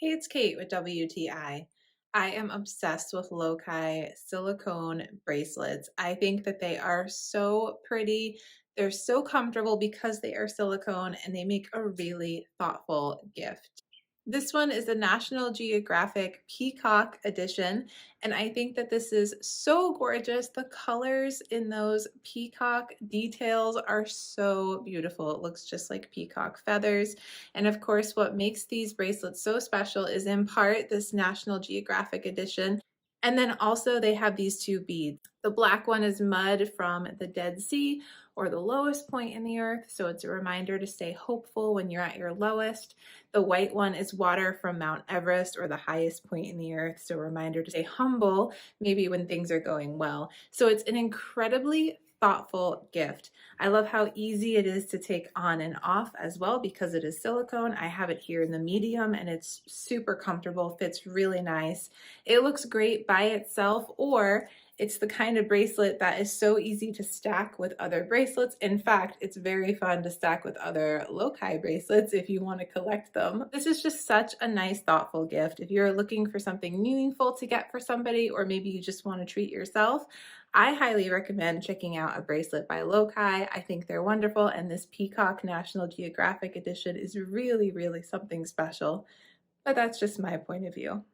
Hey, it's Kate with WTI. I am obsessed with Lokai silicone bracelets. I think that they are so pretty. They're so comfortable because they are silicone and they make a really thoughtful gift. This one is the National Geographic Peacock edition, and I think that this is so gorgeous. The colors in those peacock details are so beautiful. It looks just like peacock feathers. And of course, what makes these bracelets so special is in part this National Geographic edition. And then also they have these two beads. The black one is mud from the Dead Sea or the lowest point in the earth. So it's a reminder to stay hopeful when you're at your lowest. The white one is water from Mount Everest or the highest point in the earth. So a reminder to stay humble, maybe when things are going well. So it's an incredibly thoughtful gift. I love how easy it is to take on and off as well because it is silicone. I have it here in the medium and it's super comfortable, fits really nice. It looks great by itself, or it's the kind of bracelet that is so easy to stack with other bracelets. In fact, it's very fun to stack with other Lokai bracelets if you want to collect them. This is just such a nice, thoughtful gift. If you're looking for something meaningful to get for somebody, or maybe you just want to treat yourself, I highly recommend checking out a bracelet by Lokai. I think they're wonderful, and this Peacock National Geographic edition is really, really something special. But that's just my point of view.